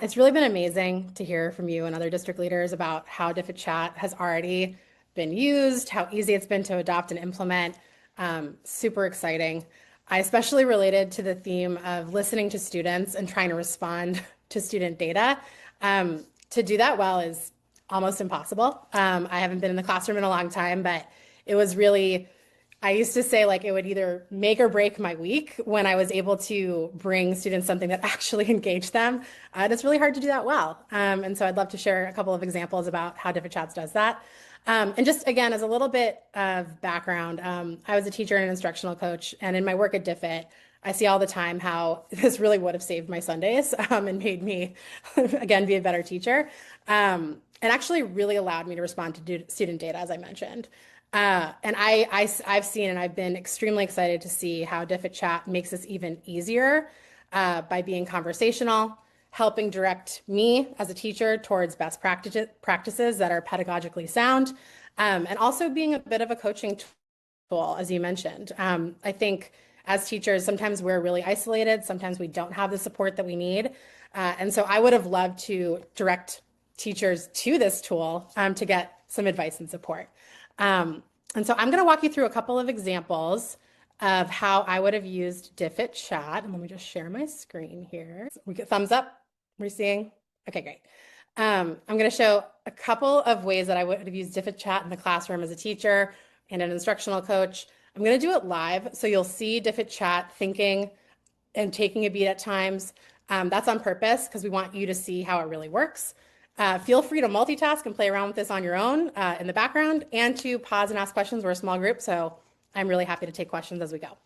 It's really been amazing to hear from you and other district leaders about how Diffit Chat has already been used, how easy it's been to adopt and implement. Super exciting. I especially related to the theme of listening to students and trying to respond to student data. To do that well is almost impossible. I haven't been in the classroom in a long time, but it was really I used to say like it would either make or break my week when I was able to bring students something that actually engaged them. And it's really hard to do that well. And so I'd love to share a couple of examples about how Diffit Chats does that. And just again, as a little bit of background, I was a teacher and an instructional coach. And in my work at Diffit, I see all the time how this really would have saved my Sundays and made me, again, be a better teacher. And actually really allowed me to respond to student data, as I mentioned. And I've seen and I've been extremely excited to see how Diffit Chat makes this even easier by being conversational, helping direct me as a teacher towards best practices that are pedagogically sound, and also being a bit of a coaching tool, as you mentioned. I think as teachers, sometimes we're really isolated, sometimes we don't have the support that we need. And so I would have loved to direct teachers to this tool to get some advice and support. And so I'm going to walk you through a couple of examples of how I would have used Diffit Chat. And let me just share my screen here. We get thumbs up. We're seeing. Okay, great. I'm going to show a couple of ways that I would have used Diffit Chat in the classroom as a teacher and an instructional coach. I'm going to do it live, so you'll see Diffit Chat thinking and taking a beat at times. That's on purpose because we want you to see how it really works. Feel free to multitask and play around with this on your own in the background and to pause and ask questions. We're a small group, so I'm really happy to take questions as we go.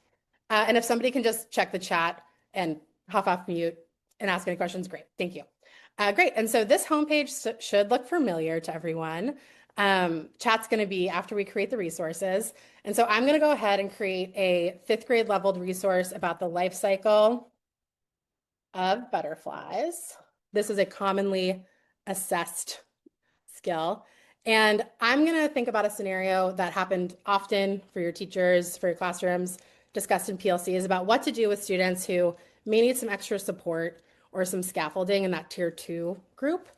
And if somebody can just check the chat and hop off mute and ask any questions, great. Thank you. Great. And so this homepage should look familiar to everyone. Chat's going to be after we create the resources. And so I'm going to go ahead and create a 5th grade leveled resource about the life cycle of butterflies. This is a commonly assessed skill. And I'm going to think about a scenario that happened often for your teachers, for your classrooms, discussed in PLCs about what to do with students who may need some extra support or some scaffolding in that tier 2 group.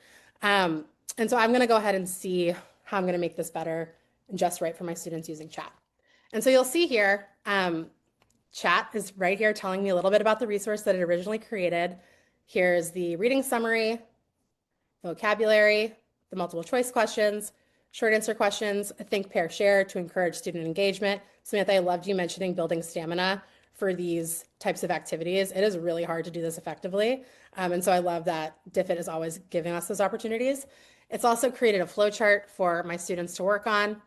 And so I'm going to go ahead and see how I'm going to make this better and just right for my students using chat. And so you'll see here, chat is right here telling me a little bit about the resource that it originally created. Here's the reading summary, vocabulary, the multiple choice questions, short answer questions, a think, pair, share to encourage student engagement. Samantha, I loved you mentioning building stamina for these types of activities. It is really hard to do this effectively. And so I love that Diffit is always giving us those opportunities. It's also created a flow chart for my students to work on.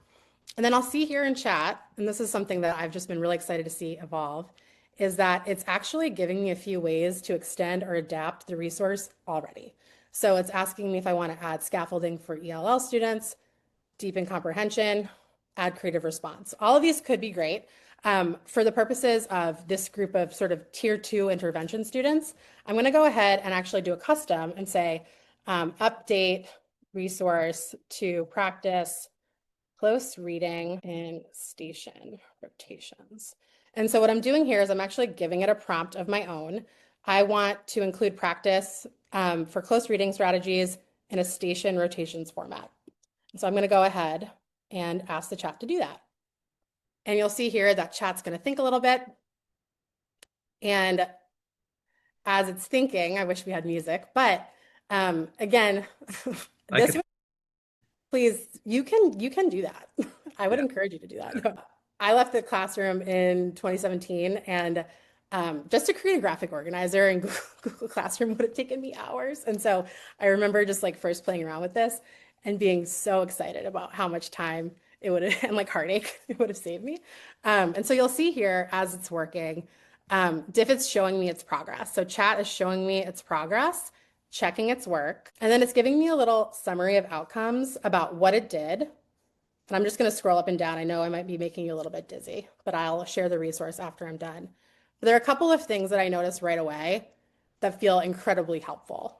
And then I'll see here in chat, and this is something that I've just been really excited to see evolve, is that it's actually giving me a few ways to extend or adapt the resource already. So it's asking me if I want to add scaffolding for ELL students, deepen comprehension, add creative response. All of these could be great. For the purposes of this group of sort of tier 2 intervention students, I'm going to go ahead and actually do a custom and say update resource to practice close reading in station rotations. And so what I'm doing here is I'm actually giving it a prompt of my own. I want to include practice for close reading strategies in a station rotations format. So I'm going to go ahead and ask the chat to do that. And you'll see here that chat's going to think a little bit. And as it's thinking, I wish we had music, but again, please, you can do that. I would encourage you to do that. I left the classroom in 2017 and just to create a graphic organizer in Google Classroom would have taken me hours. And so I remember just like first playing around with this and being so excited about how much time it would have, and like heartache it would have saved me. And so you'll see here as it's working, Diffit's showing me its progress. So chat is showing me its progress, checking its work, and then it's giving me a little summary of outcomes about what it did. And I'm just going to scroll up and down. I know I might be making you a little bit dizzy, but I'll share the resource after I'm done. But there are a couple of things that I noticed right away that feel incredibly helpful.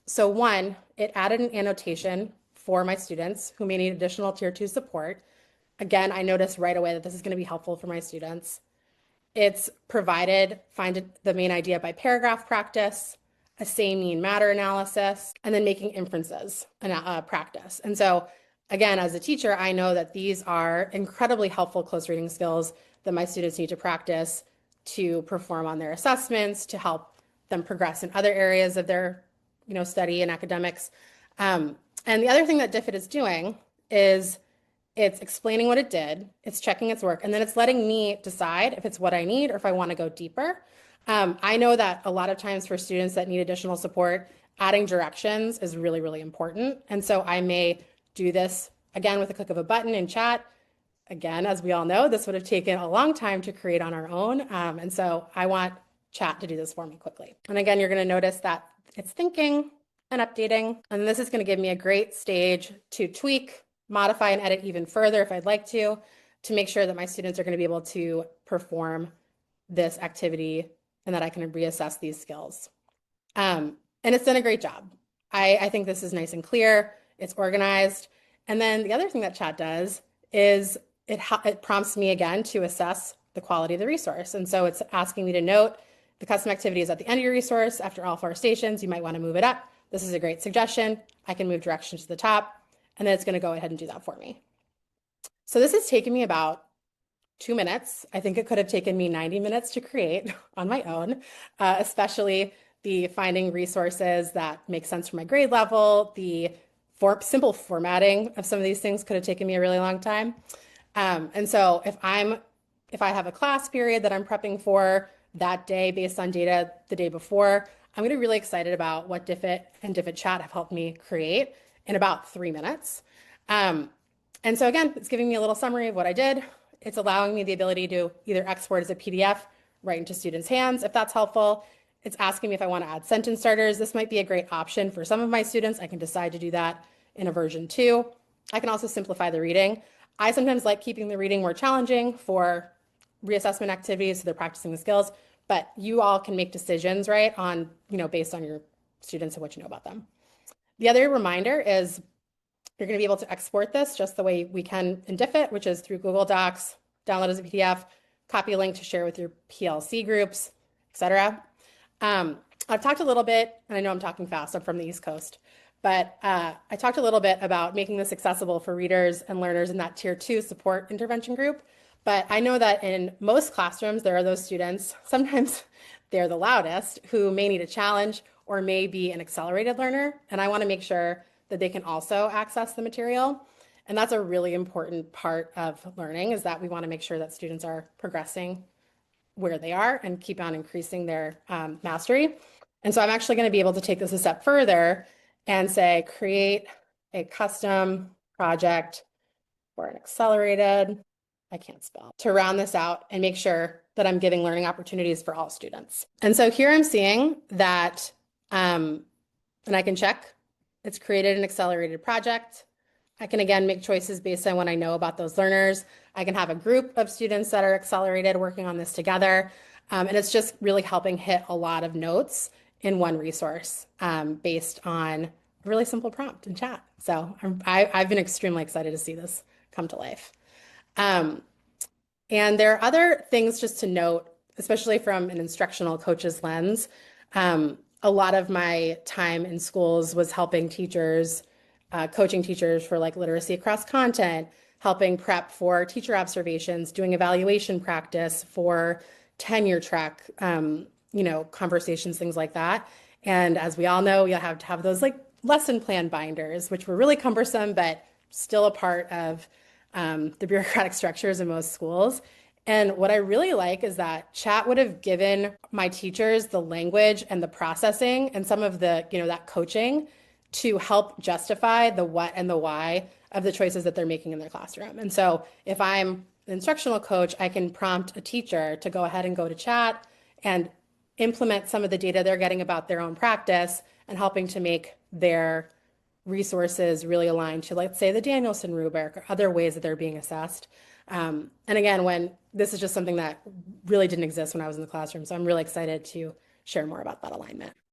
So one, it added an annotation for my students who may need additional tier 2 support. Again, I noticed right away that this is going to be helpful for my students. It's provided find the main idea by paragraph practice, a say mean matter analysis, and then making inferences and practice. And so again, as a teacher, I know that these are incredibly helpful close reading skills that my students need to practice to perform on their assessments, to help them progress in other areas of their, study and academics. And the other thing that Diffit is doing is it's explaining what it did, it's checking its work, and then it's letting me decide if it's what I need or if I want to go deeper. I know that a lot of times for students that need additional support, adding directions is really, really important. And so I may do this again with a click of a button in chat. Again, as we all know, this would have taken a long time to create on our own. And so I want chat to do this for me quickly. And again, you're going to notice that it's thinking and updating. And this is going to give me a great stage to tweak, modify, and edit even further if I'd like to make sure that my students are going to be able to perform this activity and that I can reassess these skills. And it's done a great job. I think this is nice and clear. It's organized. And then the other thing that chat does is it prompts me again to assess the quality of the resource. And so it's asking me to note the custom activity is at the end of your resource. After all 4 stations, you might want to move it up. This is a great suggestion. I can move directions to the top, and then it's going to go ahead and do that for me. So this has taken me about 2 minutes. I think it could have taken me 90 minutes to create on my own, especially the finding resources that make sense for my grade level. The simple formatting of some of these things could have taken me a really long time. And so if I have a class period that I'm prepping for that day based on data the day before, I'm going to be really excited about what Diffit and Diffit Chat have helped me create in about 3 minutes. And so again, it's giving me a little summary of what I did. It's allowing me the ability to either export as a PDF right into students' hands, if that's helpful. It's asking me if I want to add sentence starters. This might be a great option for some of my students. I can decide to do that in a version 2. I can also simplify the reading. I sometimes like keeping the reading more challenging for reassessment activities, so they're practicing the skills, but you all can make decisions, right, on, based on your students and what you know about them. The other reminder is you're going to be able to export this just the way we can in Diffit, which is through Google Docs, download as a PDF, copy a link to share with your PLC groups, etc. I've talked a little bit, and I know I'm talking fast, I'm from the East Coast, but I talked a little bit about making this accessible for readers and learners in that Tier 2 support intervention group. But I know that in most classrooms, there are those students, sometimes they're the loudest, who may need a challenge or may be an accelerated learner. And I want to make sure that they can also access the material. And that's a really important part of learning, is that we want to make sure that students are progressing where they are and keep on increasing their mastery. And so I'm actually going to be able to take this a step further and say, create a custom project for an accelerated, I can't spell, to round this out and make sure that I'm giving learning opportunities for all students. And so here I'm seeing that, and I can check, it's created an accelerated project. I can again make choices based on what I know about those learners. I can have a group of students that are accelerated working on this together. And it's just really helping hit a lot of notes in one resource based on a really simple prompt in chat. So I've been extremely excited to see this come to life. And there are other things just to note, especially from an instructional coach's lens. A lot of my time in schools was helping teachers, coaching teachers for like literacy across content, helping prep for teacher observations, doing evaluation practice for tenure track, conversations, things like that. And as we all know, you'll have to have those like lesson plan binders, which were really cumbersome, but still a part of the bureaucratic structures in most schools. And what I really like is that chat would have given my teachers the language and the processing and some of the, that coaching to help justify the what and the why of the choices that they're making in their classroom. And so if I'm an instructional coach, I can prompt a teacher to go ahead and go to chat and implement some of the data they're getting about their own practice and helping to make their resources really aligned to, let's say, the Danielson rubric or other ways that they're being assessed. And again, when this is just something that really didn't exist when I was in the classroom. So I'm really excited to share more about that alignment.